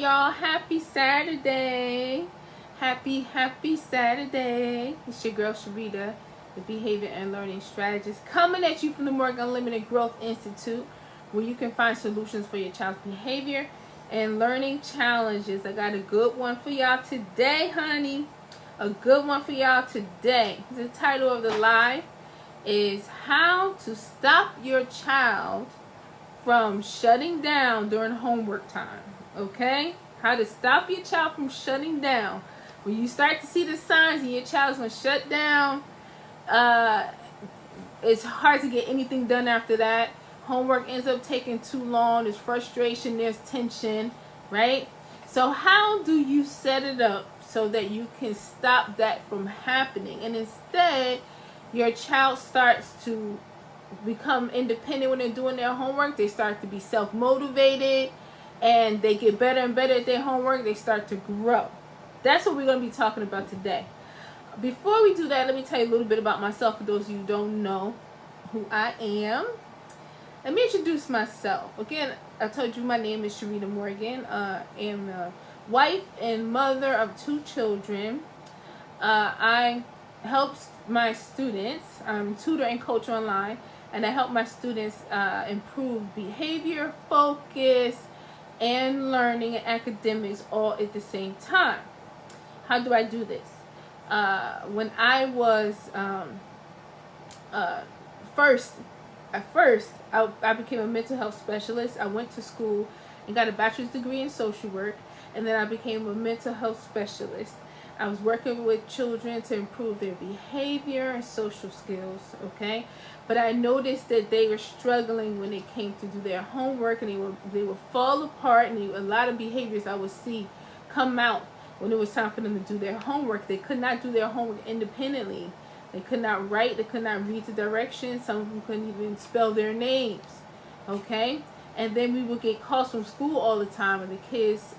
y'all? Happy Saturday. Happy Saturday. It's your girl Sharita, the Behavior and Learning Strategist, coming at you from the Morgan Unlimited Growth Institute, where you can find solutions for your child's behavior and learning challenges. I got a good one for y'all today, honey. A good one for y'all today. The title of the live is How to Stop Your Child from Shutting Down During Homework Time. Okay? How to stop your child from shutting down. When you start to see the signs and your child's going to shut down, it's hard to get anything done after that. Homework ends up taking too long. There's frustration. There's tension. Right? So how do you set it up so that you can stop that from happening? And instead, your child starts to become independent when they're doing their homework. They start to be self-motivated and they get better and better at their homework. They start to grow. That's what we're going to be talking about today. Before we do that, let me tell you a little bit about myself for those of you who don't know who I am. Let me introduce myself. Again, I told you my name is Sharita Morgan. I am a wife and mother of 2 children. I help my students, tutor and coach online, and I help my students improve behavior, focus, and learning and academics all at the same time. How do I do this? When I was at first, I became a mental health specialist. I went to school and got a bachelor's degree in social work, and then I became a mental health specialist. I was working with children to improve their behavior and social skills, okay? But I noticed that they were struggling when it came to do their homework, and they would fall apart, and a lot of behaviors I would see come out when it was time for them to do their homework. They could not do their homework independently. They could not write. They could not read the directions. Some of them couldn't even spell their names, okay? And then we would get calls from school all the time, and the kids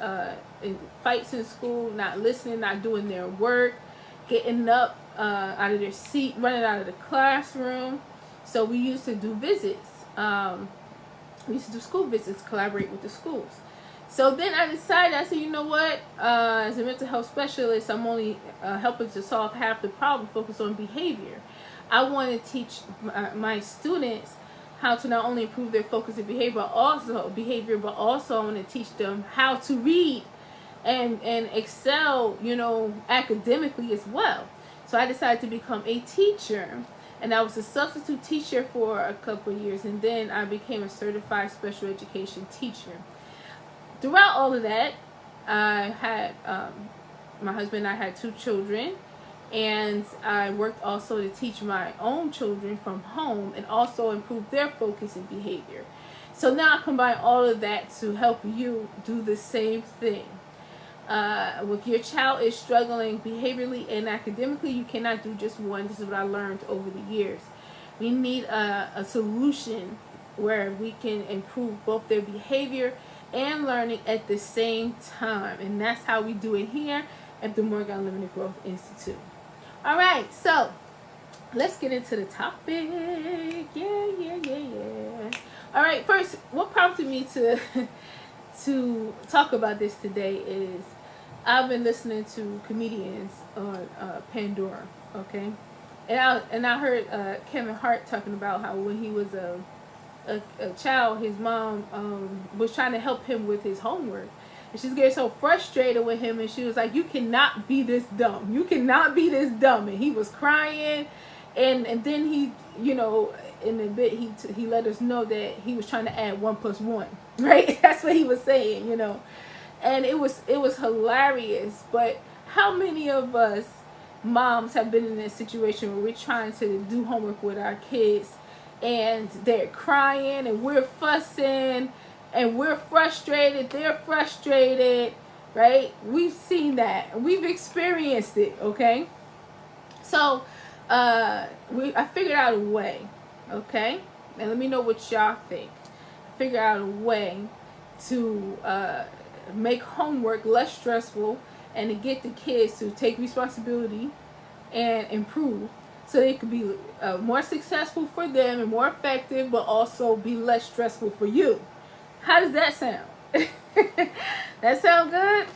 in fights in school, not listening, not doing their work, getting up out of their seat, running out of the classroom. So we used to do visits. We used to do school visits, collaborate with the schools. So then I decided, I said, you know what? As a mental health specialist, I'm only helping to solve half the problem, focus on behavior. I want to teach my students how to not only improve their focus and behavior, but also I want to teach them how to read and excel, academically as well. So I decided to become a teacher, and I was a substitute teacher for a couple of years, and then I became a certified special education teacher. Throughout all of that, I had my husband and I had 2 children, and I worked also to teach my own children from home and also improve their focus and behavior. So now I combine all of that to help you do the same thing. If your child is struggling behaviorally and academically, you cannot do just one. This is what I learned over the years. We need a solution where we can improve both their behavior and learning at the same time. And that's how we do it here at the Morgan Unlimited Growth Institute. All right, so let's get into the topic. Yeah. All right, first, what prompted me to talk about this today is I've been listening to comedians on Pandora, okay? And I heard Kevin Hart talking about how when he was a child, his mom was trying to help him with his homework. And she's getting so frustrated with him, and she was like, you cannot be this dumb. You cannot be this dumb. And he was crying. And then he, in a bit, he let us know that he was trying to add 1 + 1, right? That's what he was saying, And it was hilarious. But how many of us moms have been in this situation where we're trying to do homework with our kids, and they're crying, and we're fussing, and we're frustrated, they're frustrated, right? We've seen that. We've experienced it, okay? So, I figured out a way, okay? And let me know what y'all think. I figured out a way to make homework less stressful and to get the kids to take responsibility and improve, so it could be more successful for them and more effective, but also be less stressful for you. How does that sound? That sound good?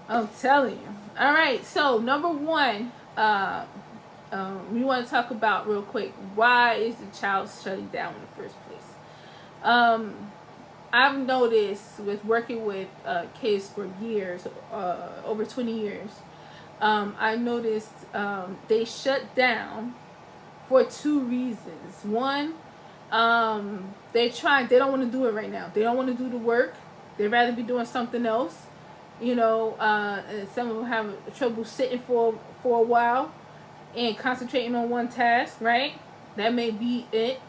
I'm telling you. All right, so number one, we want to talk about real quick, why is the child shutting down in the first place? I've noticed with working with kids for years, over 20 years, I noticed they shut down for two reasons. One, they don't want to do it right now. They don't want to do the work. They'd rather be doing something else. Some of them have trouble sitting for a while and concentrating on one task, right? That may be it.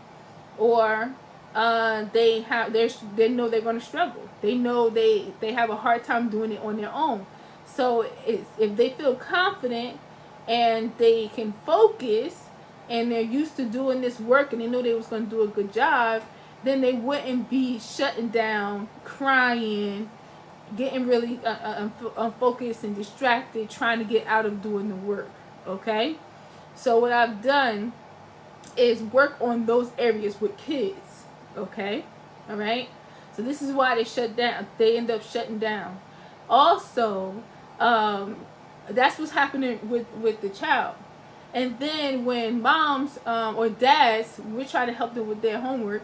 Or they know they're going to struggle. They know they have a hard time doing it on their own. So if they feel confident and they can focus and they're used to doing this work and they know they was going to do a good job, then they wouldn't be shutting down, crying, getting really unfocused and distracted, trying to get out of doing the work. Okay? So what I've done is work on those areas with kids. Okay? All right? So this is why they shut down. They end up shutting down. Also, that's what's happening with the child. And then when moms or dads, we try to help them with their homework,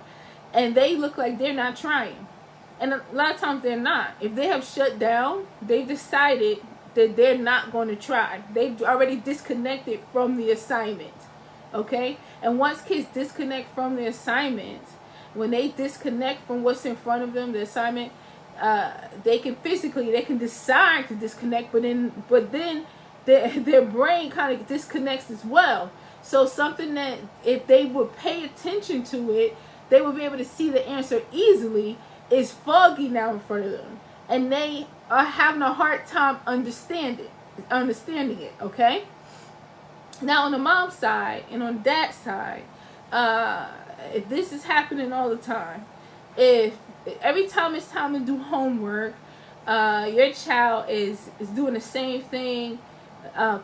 and they look like they're not trying. And a lot of times they're not. If they have shut down, they've decided that they're not going to try. They've already disconnected from the assignment. Okay? And once kids disconnect from the assignment, when they disconnect from what's in front of them, the assignment, they can decide to disconnect, but then their brain kind of disconnects as well. So something that if they would pay attention to it, they would be able to see the answer easily, is foggy now in front of them, and they are having a hard time understanding it. Okay. Now on the mom side and on dad's side, if this is happening all the time, if every time it's time to do homework, your child is doing the same thing,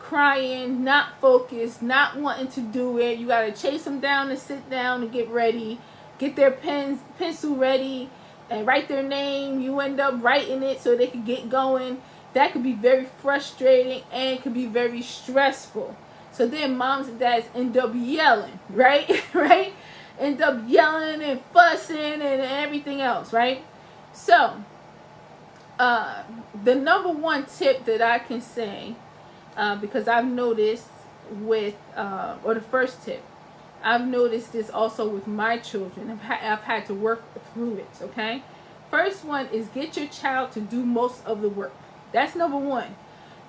crying, not focused, not wanting to do it, you got to chase them down to sit down and get ready, get their pencil ready, and write their name. You end up writing it so they can get going. That could be very frustrating and could be very stressful. So then moms and dads end up yelling, right? Right? End up yelling and fussing and everything else, right? So, the number one tip that I can say, because I've noticed or the first tip, I've noticed this also with my children. I've had to work through it, okay? First one is get your child to do most of the work. That's number one.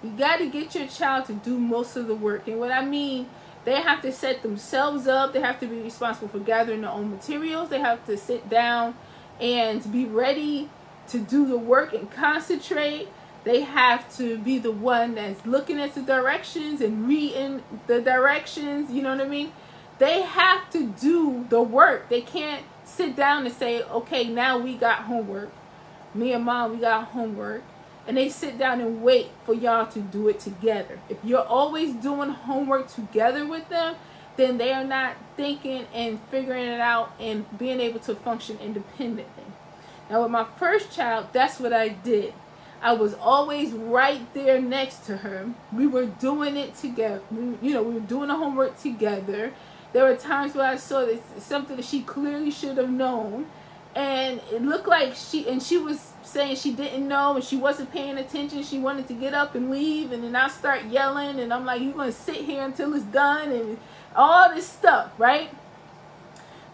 You got to get your child to do most of the work. And what I mean, they have to set themselves up. They have to be responsible for gathering their own materials. They have to sit down and be ready to do the work and concentrate. They have to be the one that's looking at the directions and reading the directions. You know what I mean? They have to do the work. They can't sit down and say, okay, now we got homework. Me and mom, we got homework. And they sit down and wait for y'all to do it together. If you're always doing homework together with them, then they are not thinking and figuring it out and being able to function independently. Now with my first child, that's what I did. I was always right there next to her. We were doing it together. We were doing the homework together. There were times where I saw something that she clearly should have known, and it looked like she was saying she didn't know and she wasn't paying attention. She wanted to get up and leave, and then I start yelling, and I'm like, you're going to sit here until it's done, and all this stuff, right?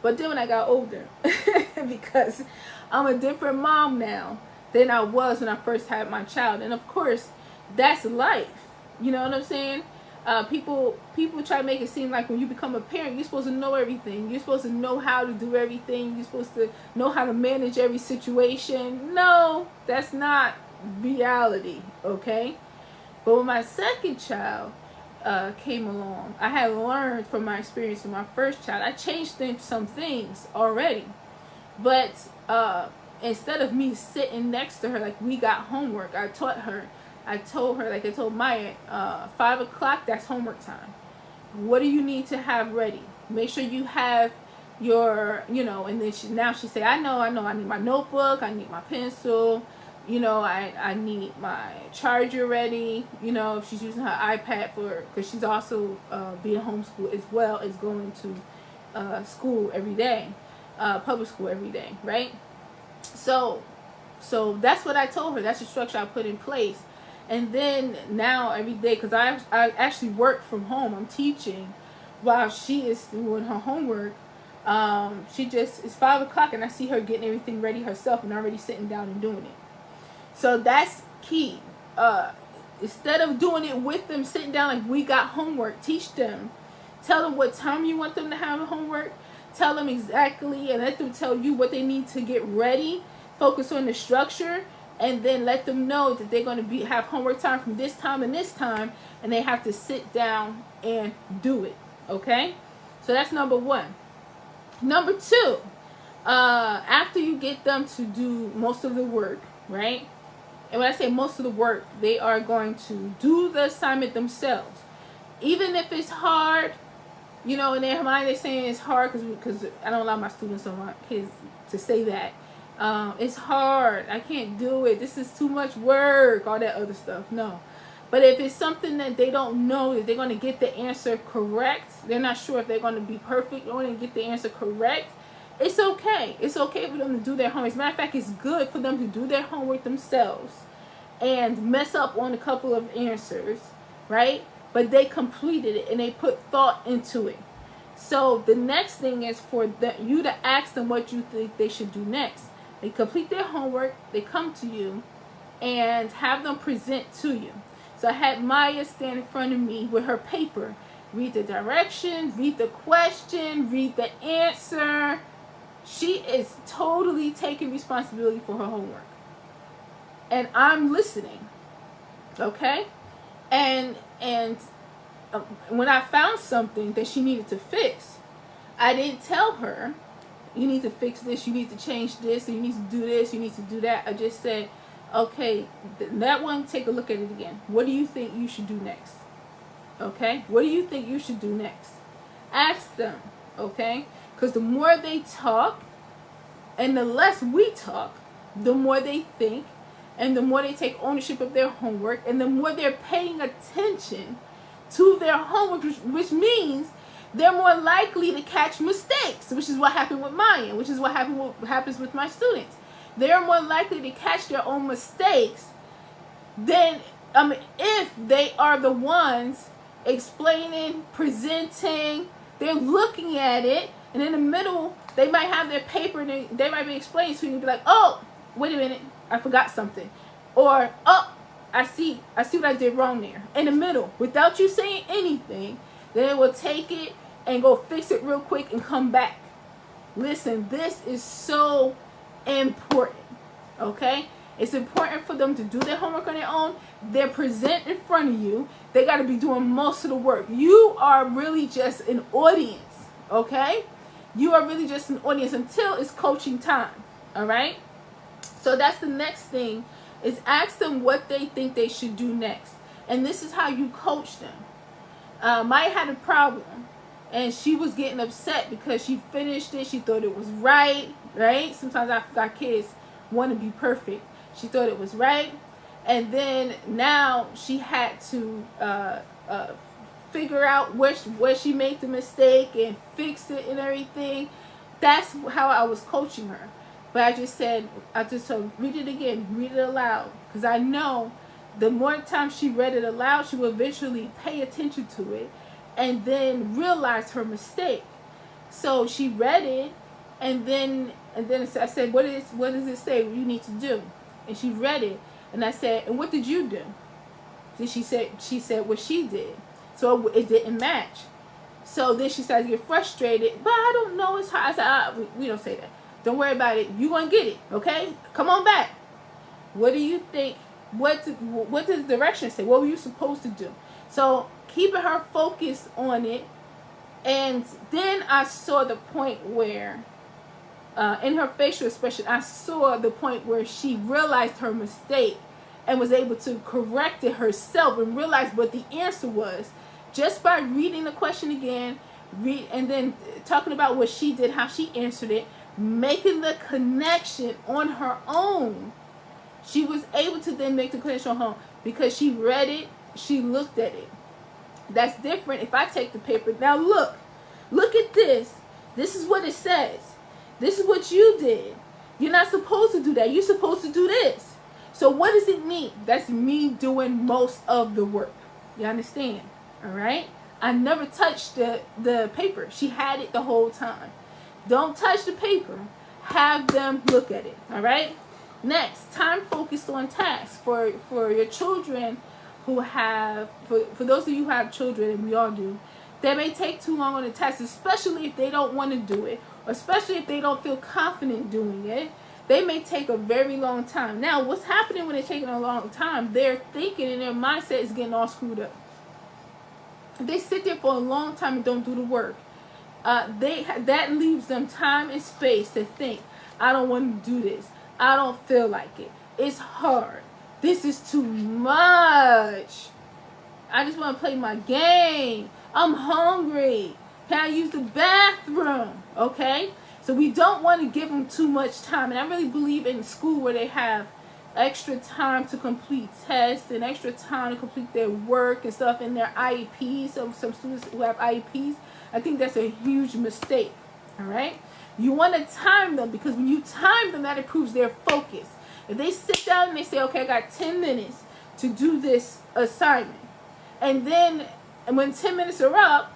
But then when I got older, because I'm a different mom now than I was when I first had my child, and of course, that's life. You know what I'm saying? People try to make it seem like when you become a parent, you're supposed to know everything. You're supposed to know how to do everything. You're supposed to know how to manage every situation. No, that's not reality, okay? But when my second child came along, I had learned from my experience with my first child. I changed some things already. But instead of me sitting next to her like we got homework, I told her, like I told Maya, 5 o'clock, that's homework time. What do you need to have ready? Make sure you have and then now she say, I know, I need my notebook, I need my pencil, I need my charger ready, if she's using her iPad because she's also being homeschooled as well as going to school every day, public school every day, right? So that's what I told her. That's the structure I put in place. And then now every day, because I actually work from home, I'm teaching while she is doing her homework. It's 5 o'clock and I see her getting everything ready herself and already sitting down and doing it. So that's key. Instead of doing it with them, sitting down like we got homework, teach them. Tell them what time you want them to have homework. Tell them exactly and let them tell you what they need to get ready. Focus on the structure, and then let them know that they're going to have homework time from this time and this time, and they have to sit down and do it. Okay? So that's number 1. Number 2, after you get them to do most of the work, right? And when I say most of the work, they are going to do the assignment themselves. Even if it's hard, in their mind they're saying it's hard because I don't allow my students or my kids to say that. It's hard. I can't do it. This is too much work. All that other stuff. No. But if it's something that they don't know that they're going to get the answer correct, they're not sure if they're going to be perfect, they want to get the answer correct, it's okay. It's okay for them to do their homework. As a matter of fact, it's good for them to do their homework themselves and mess up on a couple of answers, right? But they completed it and they put thought into it. So the next thing is for you to ask them what you think they should do next. They complete their homework, they come to you, and have them present to you. So I had Maya stand in front of me with her paper. Read the directions, read the question, read the answer. She is totally taking responsibility for her homework. And I'm listening. Okay? And when I found something that she needed to fix, I didn't tell her, you need to fix this, you need to change this, you need to do this, you need to do that. I just said, okay, that one, take a look at it again. What do you think you should do next? Okay? What do you think you should do next? Ask them, okay? Because the more they talk and the less we talk, the more they think and the more they take ownership of their homework and the more they're paying attention to their homework, which means they're more likely to catch mistakes, which is what happened with Maya, which is what happens with my students. They're more likely to catch their own mistakes than if they are the ones explaining, presenting, they're looking at it, and in the middle, they might have their paper and they might be explaining to you and be like, oh, wait a minute, I forgot something. Or, oh, I see what I did wrong there. In the middle, without you saying anything, then they will take it and go fix it real quick and come back. Listen, this is so important, okay? It's important for them to do their homework on their own. They're present in front of you. They got to be doing most of the work. You are really just an audience, okay? You are really just an audience until it's coaching time, all right? So that's the next thing, is ask them what they think they should do next. And this is how you coach them. Maya had a problem, and she was getting upset because she finished it. She thought it was right? Sometimes our kids want to be perfect. She thought it was right. And then now she had to figure out where she made the mistake and fix it and everything. That's how I was coaching her. But I just told her, read it again, read it aloud. Because I know the more time she read it aloud, she will eventually pay attention to it and then realize her mistake. So she read it, and then I said, what does it say you need to do? And she read it, and I said, and what did you do? Then she said what she did. So it didn't match. So then she started to get frustrated. But I don't know, it's hard. I said, we don't say that. Don't worry about it. You're going to get it, okay? Come on back. What do you think? What does the direction say? What were you supposed to do? So keeping her focused on it. And then I saw the point where, in her facial expression, I saw the point where she realized her mistake and was able to correct it herself and realize what the answer was just by reading the question again, and then talking about what she did, how she answered it, making the connection on her own. She was able to then make the connection on her own because she read it, she looked at it. That's different if I take the paper. Now look at this. This is what it says. This is what you did. You're not supposed to do that. You're supposed to do this. So what does it mean? That's me doing most of the work. You understand? All right? I never touched the paper. She had it the whole time. Don't touch the paper. Have them look at it. All right? Next, time focused on tasks. For your children who have, for those of you who have children, and we all do, they may take too long on the task, especially if they don't want to do it, or especially if they don't feel confident doing it. They may take a very long time. Now, what's happening when they're taking a long time? They're thinking and their mindset is getting all screwed up. If they sit there for a long time and don't do the work, that leaves them time and space to think, I don't want to do this. I don't feel like it. It's hard. This is too much. I just want to play my game. I'm hungry. Can I use the bathroom? Okay? So we don't want to give them too much time. And I really believe in school where they have extra time to complete tests and extra time to complete their work and stuff in their IEPs. Some students who have IEPs, I think that's a huge mistake. All right? You want to time them because when you time them, that improves their focus. If they sit down and they say, okay, I got 10 minutes to do this assignment. And then when 10 minutes are up,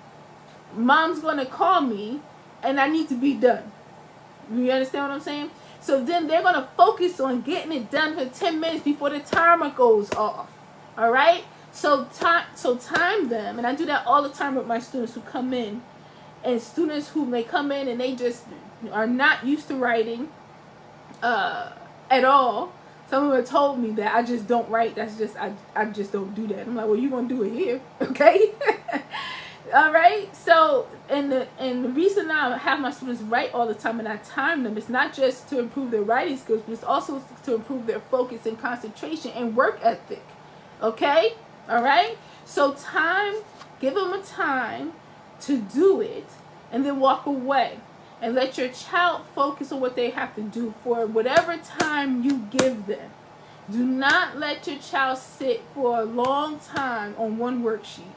mom's going to call me and I need to be done. You understand what I'm saying? So then they're going to focus on getting it done for 10 minutes before the timer goes off. All right? So time them. And I do that all the time with my students who come in. And students who may come in and they just are not used to writing at all. Some of them told me that I just don't write. That's just, I just don't do that. I'm like, well, you're going to do it here. Okay? All right? So, and the reason I have my students write all the time and I time them, it's not just to improve their writing skills, but it's also to improve their focus and concentration and work ethic. Okay? All right? So give them a time to do it and then walk away. And let your child focus on what they have to do for whatever time you give them. Do not let your child sit for a long time on one worksheet.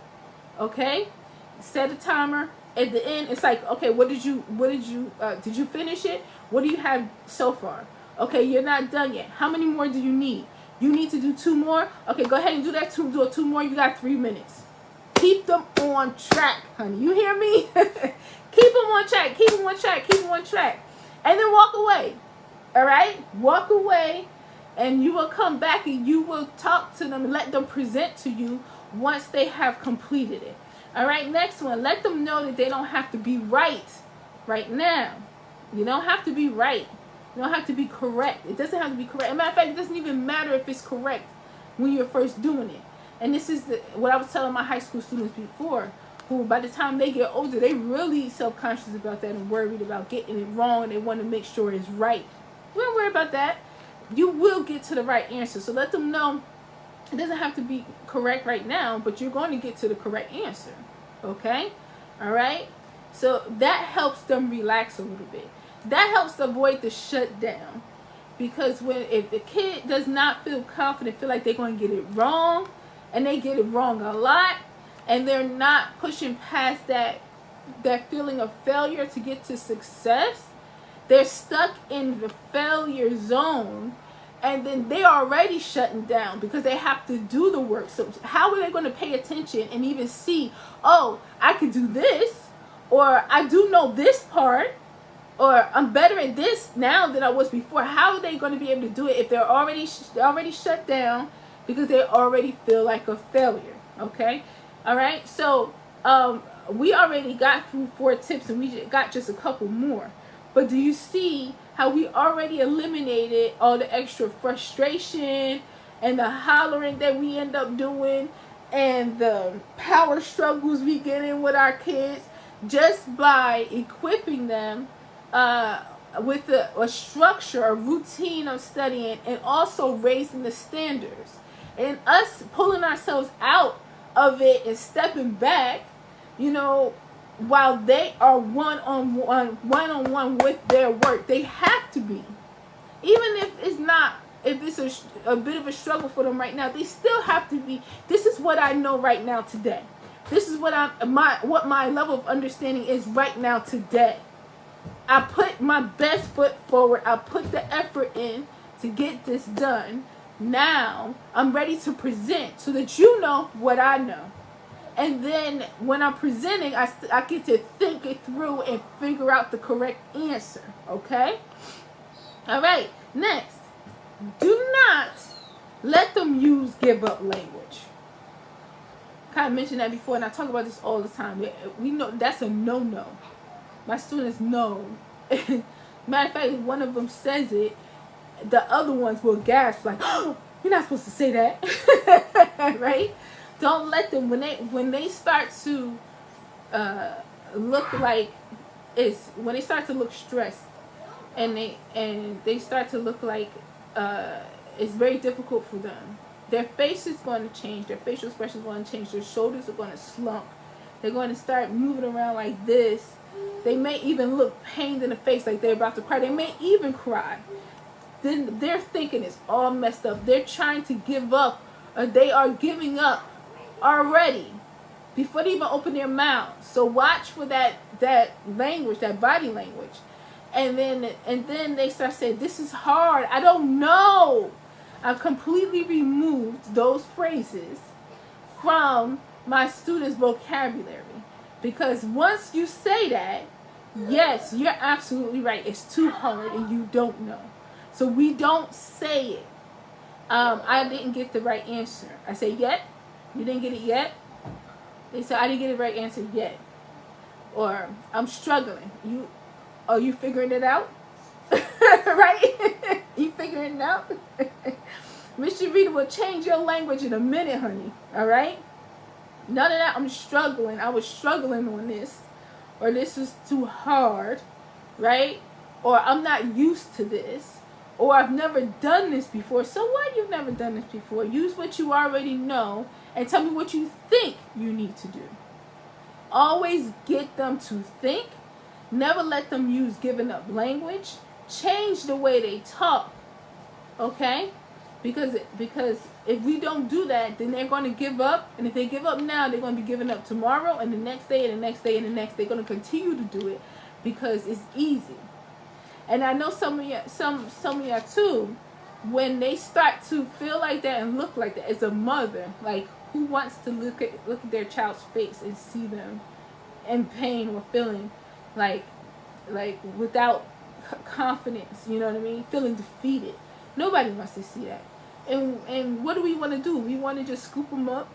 Okay? Set a timer. At the end, it's like, okay, did you finish it? What do you have so far? Okay, you're not done yet. How many more do you need? You need to do 2 more? Okay, go ahead and do that. Do 2 more. You got 3 minutes. Keep them on track, honey. You hear me? Keep them on track. Keep them on track. Keep them on track. And then walk away. All right? Walk away. And you will come back and you will talk to them and let them present to you once they have completed it. All right? Next one. Let them know that they don't have to be right now. You don't have to be right. You don't have to be correct. It doesn't have to be correct. As a matter of fact, it doesn't even matter if it's correct when you're first doing it. And this is what I was telling my high school students before, who by the time they get older, they really self-conscious about that and worried about getting it wrong, and they want to make sure it's right. We don't worry about that. You will get to the right answer. So let them know it doesn't have to be correct right now, but you're going to get to the correct answer. Okay? All right? So that helps them relax a little bit. That helps avoid the shutdown. Because if the kid does not feel confident, feel like they're going to get it wrong, and they get it wrong a lot, and they're not pushing past that feeling of failure to get to success, they're stuck in the failure zone, and then they're already shutting down because they have to do the work. So how are they going to pay attention and even see, oh, I can do this, or I do know this part, or I'm better at this now than I was before? How are they going to be able to do it if they're already shut down because they already feel like a failure? Okay? All right? So we already got through 4 tips, and we got just a couple more. But do you see how we already eliminated all the extra frustration and the hollering that we end up doing and the power struggles we get in with our kids just by equipping them with a structure, a routine of studying, and also raising the standards. And us pulling ourselves out of it and stepping back, you know, while they are one-on-one with their work. They have to be. Even if it's not, if it's a bit of a struggle for them right now, they still have to be. This is what I know right now today. This is what my level of understanding is right now today. I put my best foot forward. I put the effort in to get this done. Now I'm ready to present so that you know what I know. And then when I'm presenting, I get to think it through and figure out the correct answer. Okay? All right. Next, do not let them use give up language. Kind of mentioned that before, and I talk about this all the time. We know that's a no-no. My students know. Matter of fact, if one of them says it, the other ones will gasp like, "Oh, you're not supposed to say that," right? Don't let them when they start to look like when they start to look stressed, and they start to look like it's very difficult for them. Their face is going to change. Their facial expression is going to change. Their shoulders are going to slump. They're going to start moving around like this. They may even look pained in the face like they're about to cry. They may even cry. Then their thinking is all messed up. They're trying to give up, or they are giving up already before they even open their mouths. So watch for that language, that body language. And then they start saying, "This is hard. I don't know." I've completely removed those phrases from my students' vocabulary. Because once you say that, yes, you're absolutely right. It's too hard and you don't know. So we don't say it. I didn't get the right answer. I say, yet? You didn't get it yet? They say, I didn't get the right answer yet. Or, I'm struggling. Are you figuring it out? Right? You figuring it out? Miss Sharita will change your language in a minute, honey. All right? None of that, I'm struggling. I was struggling on this. Or this is too hard. Right? Or I'm not used to this. Or I've never done this before. So what? You've never done this before. Use what you already know and tell me what you think you need to do. Always get them to think. Never let them use giving up language. Change the way they talk. Okay? Because if we don't do that, then they're going to give up. And if they give up now, they're going to be giving up tomorrow and the next day and the next day and the next. They're going to continue to do it because it's easy. And I know some of y'all too, when they start to feel like that and look like that, as a mother, like who wants to look at their child's face and see them in pain or feeling like without confidence, you know what I mean? Feeling defeated. Nobody wants to see that. And what do we want to do? We want to just scoop them up.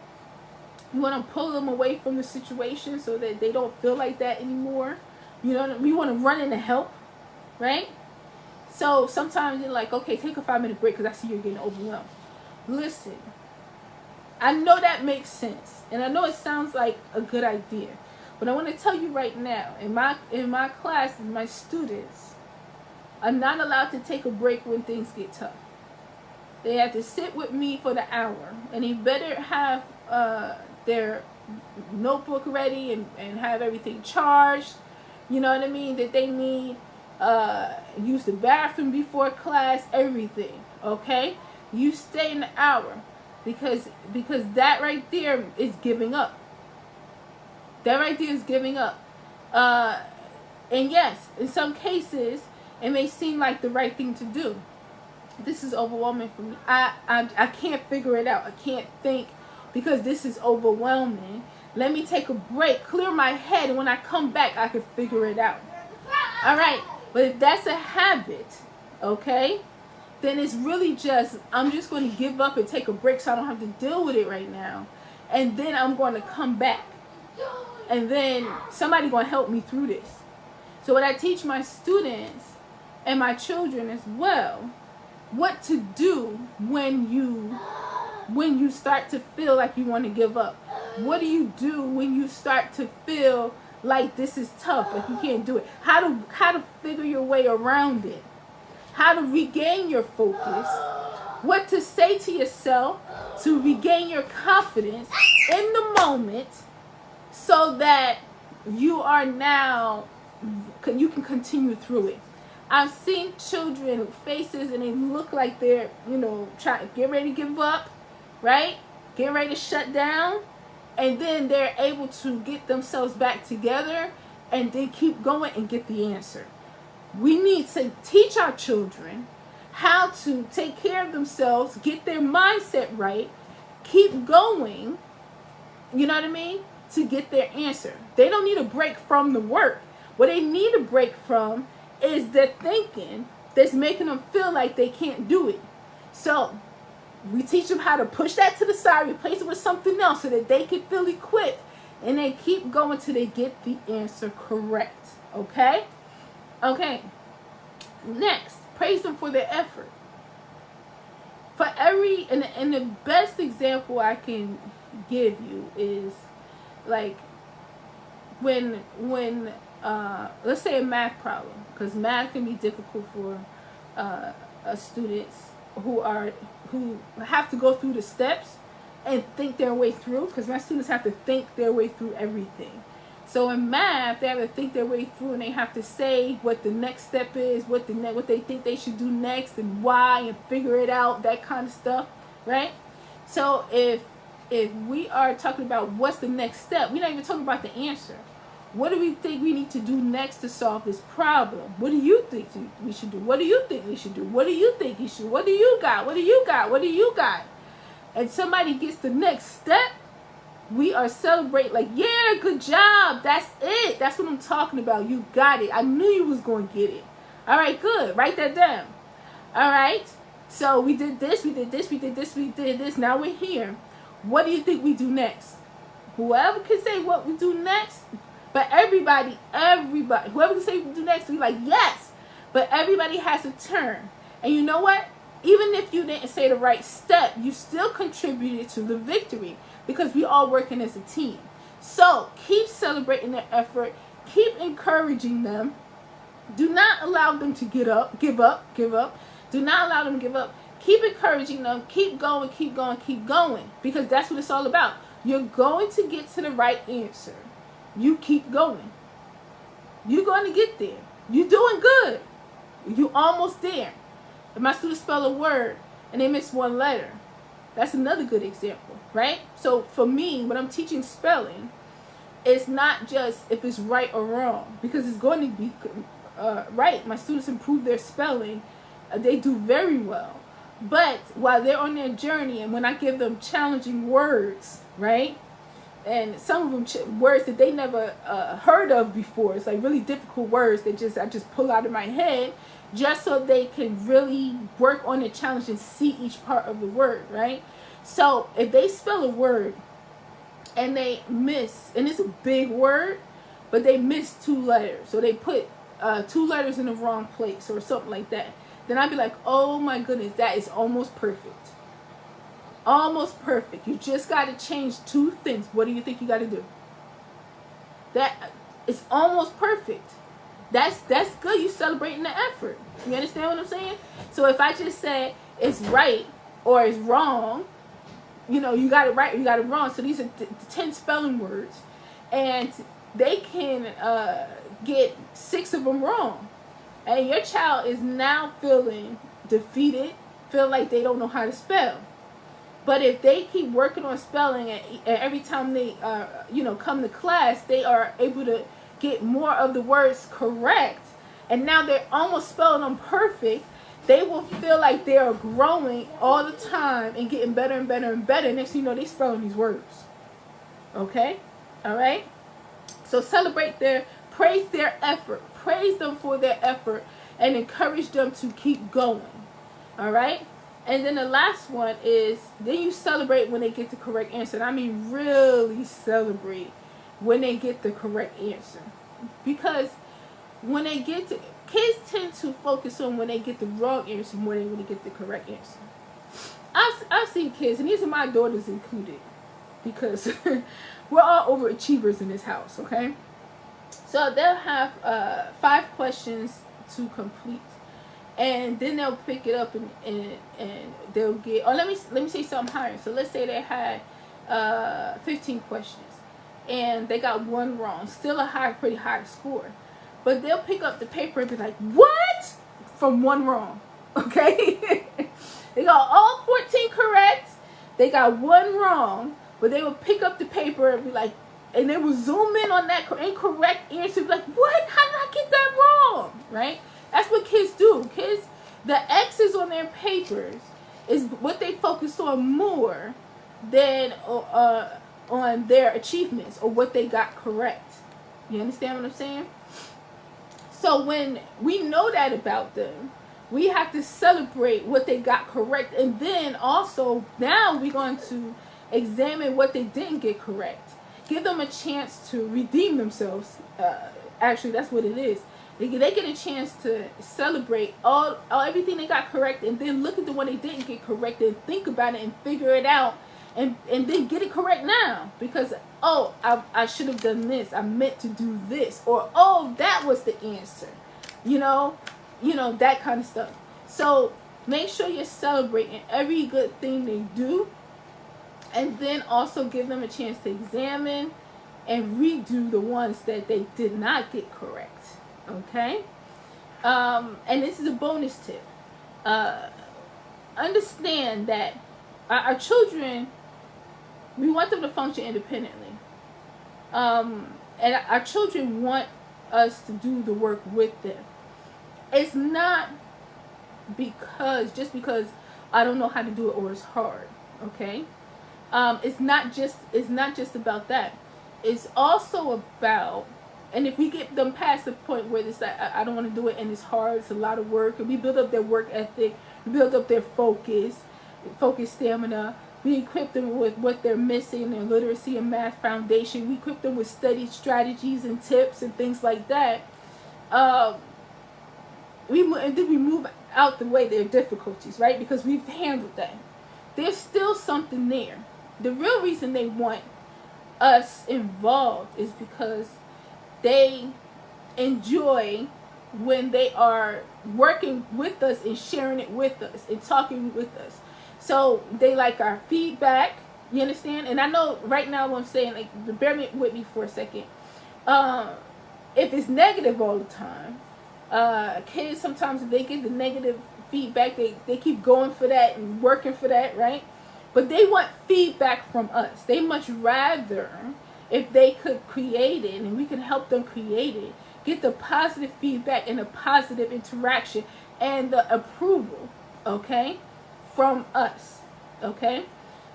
We want to pull them away from the situation so that they don't feel like that anymore. You know, we want to run in to help, right? So sometimes you're like, okay, take a 5-minute break because I see you're getting overwhelmed. Listen, I know that makes sense, and I know it sounds like a good idea, but I want to tell you right now, in my classes, my students are not allowed to take a break when things get tough. They have to sit with me for the hour, and they better have their notebook ready and have everything charged. You know what I mean? That they need. Use the bathroom before class, everything. Okay? You stay in the hour because that right there is giving up. That right there is giving up. And yes, in some cases, it may seem like the right thing to do. This is overwhelming for me. I can't figure it out. I can't think because this is overwhelming. Let me take a break, clear my head, and when I come back, I can figure it out. All right. But if that's a habit, okay, then it's really just, I'm just going to give up and take a break so I don't have to deal with it right now. And then I'm going to come back. And then somebody's going to help me through this. So what I teach my students and my children as well, what to do when you start to feel like you want to give up. What do you do when you start to feel like this is tough, like you can't do it? How to figure your way around it. How to regain your focus. What to say to yourself to regain your confidence in the moment so that you are now, you can continue through it. I've seen children faces and they look like they're, trying, get ready to give up, right? Get ready to shut down, and then they're able to get themselves back together and they keep going and get the answer. We need to teach our children how to take care of themselves, get their mindset right, keep going, you know what I mean, to get their answer. They don't need a break from the work. What they need a break from is the thinking that's making them feel like they can't do it. So we teach them how to push that to the side, replace it with something else so that they can feel equipped, and they keep going till they get the answer correct. Okay? Okay. Next, praise them for their effort. For every, and the best example I can give you is like when let's say a math problem, because math can be difficult for students who have to go through the steps and think their way through, because my students have to think their way through everything. So in math, they have to think their way through, and they have to say what the next step is, what they think they should do next, and why, and figure it out, that kind of stuff, right? So if we are talking about what's the next step, we're not even talking about the answer. What do we think we need to do next to solve this problem? What do you think we should do? What do you think we should do? What do you think you should? What do you got? What do you got? What do you got? And somebody gets the next step, we are celebrating like, yeah, good job. That's it. That's what I'm talking about. You got it. I knew you was going to get it. All right, good. Write that down. All right. So we did this, we did this, we did this, we did this. Now we're here. What do you think we do next? Whoever can say what we do next, but everybody, whoever can say what we do next, we like, yes. But everybody has a turn. And you know what? Even if you didn't say the right step, you still contributed to the victory, because we all working as a team. So keep celebrating their effort. Keep encouraging them. Do not allow them to give up. Do not allow them to give up. Keep encouraging them. Keep going, keep going, keep going. Because that's what it's all about. You're going to get to the right answer. You keep going. You're going to get there. You're doing good. You're almost there. If my students spell a word and they miss one letter, that's another good example, right? So for me, when I'm teaching spelling, it's not just if it's right or wrong, because it's going to be right. My students improve their spelling. They do very well. But while they're on their journey, and when I give them challenging words, right? And some of them words that they never heard of before. It's like really difficult words that I just pull out of my head, just so they can really work on the challenge and see each part of the word, right? So if they spell a word and they miss, and it's a big word, but they miss 2 letters, so they put 2 letters in the wrong place or something like that, then I'd be like, oh my goodness, that is almost perfect. Almost perfect. You just got to change 2 things. What do you think you got to do? That is almost perfect. That's good. You celebrating the effort. You understand what I'm saying? So if I just say it's right or it's wrong, you got it right or you got it wrong. So these are 10 spelling words, and they can get 6 of them wrong, and your child is now feeling defeated, feel like they don't know how to spell. But if they keep working on spelling, and every time they come to class, they are able to get more of the words correct, and now they're almost spelling them perfect, they will feel like they are growing all the time and getting better and better and better. Next thing you know, they're spelling these words. Okay? All right? So praise their effort. Praise them for their effort and encourage them to keep going. All right? And then the last one is, then you celebrate when they get the correct answer. And I mean really celebrate when they get the correct answer. Because when they kids tend to focus on when they get the wrong answer more than when they get the correct answer. I've seen kids, and these are my daughters included, because we're all overachievers in this house, okay? So they'll have 5 questions to complete, and then they'll pick it up and they'll get. Or let me say something higher. So let's say they had 15 questions, and they got one wrong, still a pretty high score. But they'll pick up the paper and be like, what? From one wrong, okay? They got all 14 correct, they got one wrong, but they will pick up the paper and be like, and they will zoom in on that incorrect answer, be like, what? How did I get that wrong? Right? That's what kids do. Kids, the X's on their papers is what they focus on more than on their achievements or what they got correct. You understand what I'm saying? So when we know that about them, we have to celebrate what they got correct, and then also now we're going to examine what they didn't get correct. Give them a chance to redeem themselves. Actually, that's what it is. They get a chance to celebrate all everything they got correct, and then look at the one they didn't get correct and think about it and figure it out, and then get it correct now. Because, oh, I should have done this. I meant to do this. Or, oh, that was the answer. You know, that kind of stuff. So make sure you're celebrating every good thing they do, and then also give them a chance to examine and redo the ones that they did not get correct. Okay? And this is a bonus tip. Understand that our children, we want them to function independently. And our children want us to do the work with them. It's not just because I don't know how to do it or it's hard. Okay? It's not just about that. It's also about, and if we get them past the point where it's like, I don't want to do it and it's hard, it's a lot of work, and we build up their work ethic, we build up their focus stamina, we equip them with what they're missing, their literacy and math foundation, we equip them with study strategies and tips and things like that. And then we move out the way their difficulties, right? Because we've handled that. There's still something there. The real reason they want us involved is because they enjoy when they are working with us and sharing it with us and talking with us. So they like our feedback. You understand? And I know right now what I'm saying, like, bear with me for a second. If it's negative all the time, kids sometimes, if they get the negative feedback, they keep going for that and working for that, right? But they want feedback from us. They much rather, if they could create it and we can help them create it, get the positive feedback and the positive interaction and the approval, okay, from us, okay?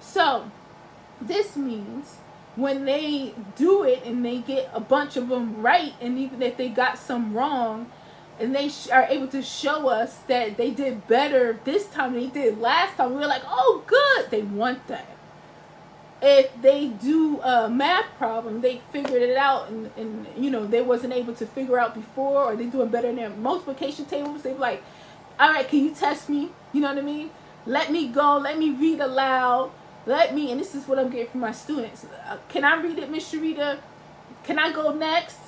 So this means when they do it and they get a bunch of them right, and even if they got some wrong, and they are able to show us that they did better this time than they did last time, we're like, oh, good. They want that. If they do a math problem, they figured it out, and they wasn't able to figure out before, or they're doing better in their multiplication tables, they're like, all right, can you test me? You know what I mean? Let me go. Let me read aloud. And this is what I'm getting from my students. Can I read it, Miss Sharita? Can I go next?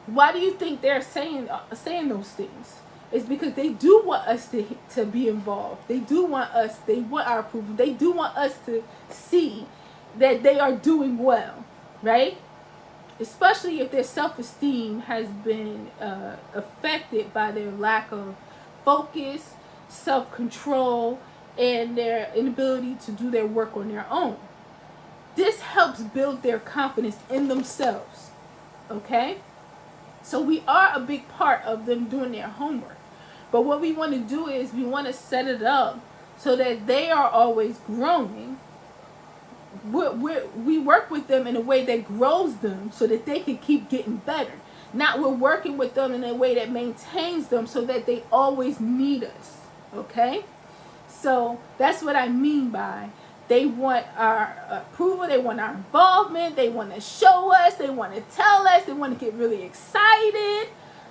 Why do you think they're saying those things? It's because they do want us to be involved. They want our approval. They do want us to see that they are doing well, right? Especially if their self-esteem has been affected by their lack of focus, self-control, and their inability to do their work on their own. This helps build their confidence in themselves, okay? So we are a big part of them doing their homework. But what we want to do is we want to set it up so that they are always growing. We work with them in a way that grows them so that they can keep getting better. Not we're working with them in a way that maintains them so that they always need us. Okay? So that's what I mean by they want our approval, they want our involvement, they want to show us, they want to tell us, they want to get really excited,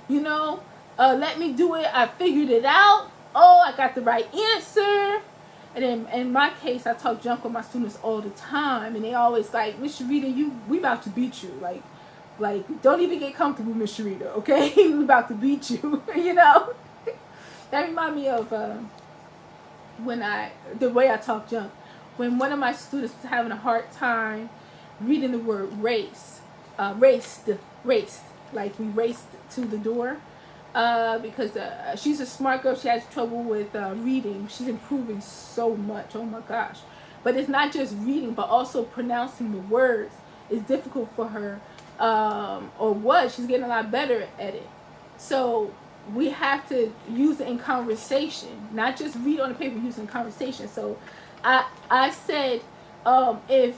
let me do it, I figured it out, oh, I got the right answer. And then in my case, I talk junk with my students all the time, and they always like, Miss Sharita, we about to beat you, like don't even get comfortable, Miss Sharita, okay? We about to beat you, That reminds me of the way I talk junk. When one of my students was having a hard time reading the word race, raced, like we raced to the door, because she's a smart girl. She has trouble with reading. She's improving so much. Oh my gosh. But it's not just reading, but also pronouncing the words is difficult for her, or was. She's getting a lot better at it. So we have to use it in conversation, not just read on the paper, use it in conversation. So I said, if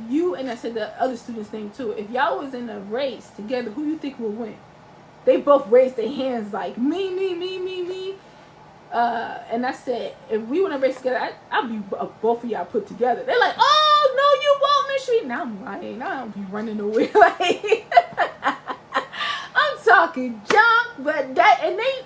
you, and I said the other student's name too, if y'all was in a race together, who you think would win? They both raised their hands like, me. And I said, if we want to race together, I'll be both of y'all put together. They're like, oh, no, you won't, Miss Reed. Now I'm lying. I don't be running away. Like, I'm talking junk, but that, and they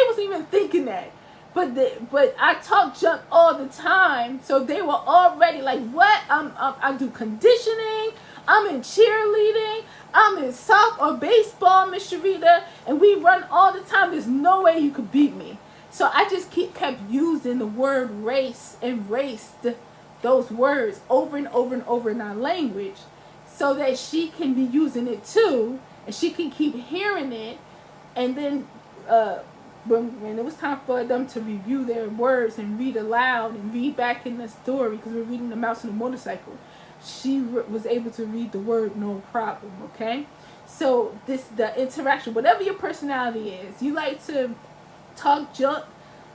wasn't even thinking that. But I talk junk all the time, so they were already like, what? I do conditioning. I'm in cheerleading. I'm in softball or baseball, Miss Sharita, and we run all the time. There's no way you could beat me. So I just kept using the word race and raced those words over and over and over in our language, so that she can be using it too, and she can keep hearing it. And then when it was time for them to review their words and read aloud and read back in the story, because we're reading The Mouse and the Motorcycle, she was able to read the word no problem. Okay, so the interaction, whatever your personality is, you like to talk junk,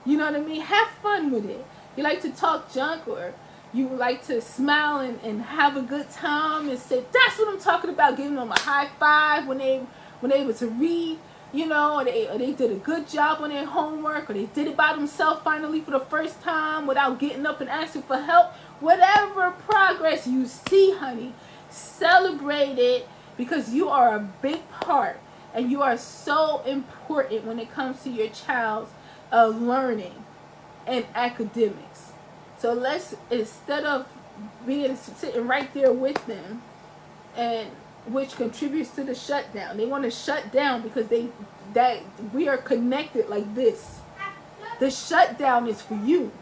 you know what I mean, have fun with it. You like to talk junk, or you like to smile and have a good time and say, that's what I'm talking about, giving them a high five when they able to read, you know, or they did a good job on their homework, or they did it by themselves finally for the first time without getting up and asking for help. Whatever progress you see, honey, celebrate it, because you are a big part, and you are so important when it comes to your child's learning and academics. So let's, instead of sitting right there with them, and which contributes to the shutdown. They want to shut down because we are connected like this. The shutdown is for you.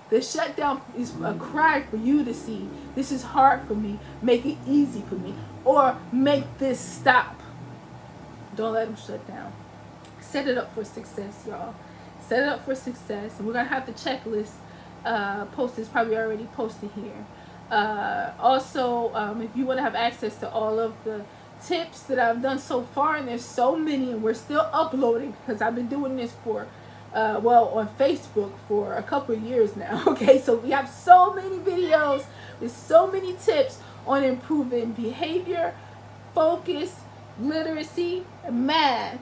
The shutdown is a cry for you to see. This is hard for me. Make it easy for me. Or make this stop. Don't let them shut down. Set it up for success, y'all. Set it up for success. And we're going to have the checklist posted. It's probably already posted here. Also, if you want to have access to all of the tips that I've done so far, and there's so many, and we're still uploading, because I've been doing this for on Facebook for a couple of years now. Okay, so we have so many videos with so many tips on improving behavior, focus, literacy, math.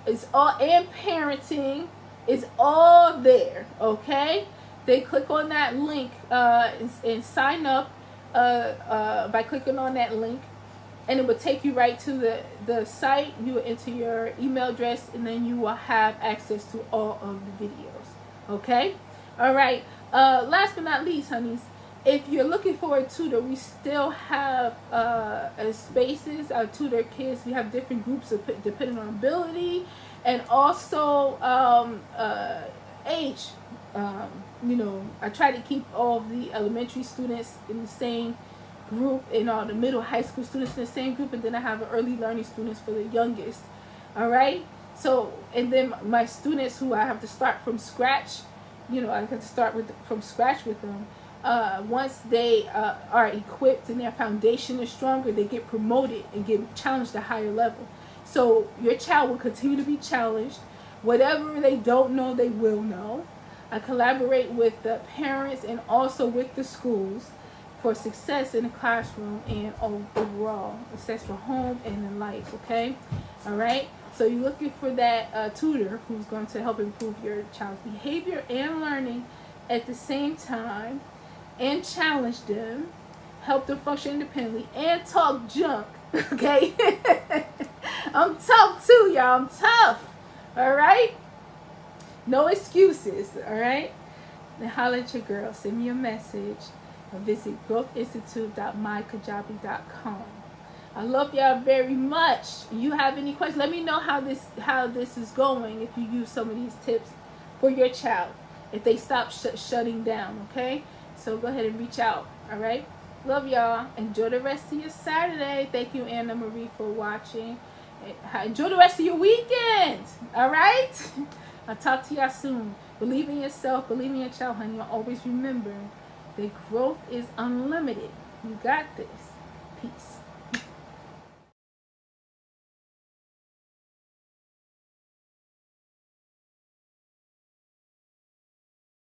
It's all, and parenting. It's all there. Okay, they click on that link and sign up by clicking on that link, and it will take you right to the site. You will enter your email address, and then you will have access to all of the videos. Okay, all right. Last but not least, honeys, if you're looking for a tutor, we still have spaces. Our tutor kids, we have different groups depending on ability, and also age. You know, I try to keep all of the elementary students in the same group, and all the middle high school students in the same group, and then I have early learning students for the youngest. All right, so, and then my students who I have to start from scratch, you know, I have to start from scratch with them. Once they are equipped and their foundation is stronger, they get promoted and get challenged to a higher level. So your child will continue to be challenged. Whatever they don't know, they will know. I collaborate with the parents and also with the schools for success in the classroom and overall success for home and in life. Okay, all right. So you're looking for that tutor who's going to help improve your child's behavior and learning at the same time, and challenge them, help them function independently, and talk junk. Okay, I'm tough too, y'all. I'm tough. All right. No excuses. All right. Then holler at your girl. Send me a message. Or visit growthinstitute.mykajabi.com. I love y'all very much. You have any questions? Let me know how this is going if you use some of these tips for your child. If they stop shutting down, okay? So go ahead and reach out. All right. Love y'all. Enjoy the rest of your Saturday. Thank you, Anna Marie, for watching. Enjoy the rest of your weekend. All right? I'll talk to y'all soon. Believe in yourself. Believe in your child, honey. You'll always remember that growth is unlimited. You got this. Peace.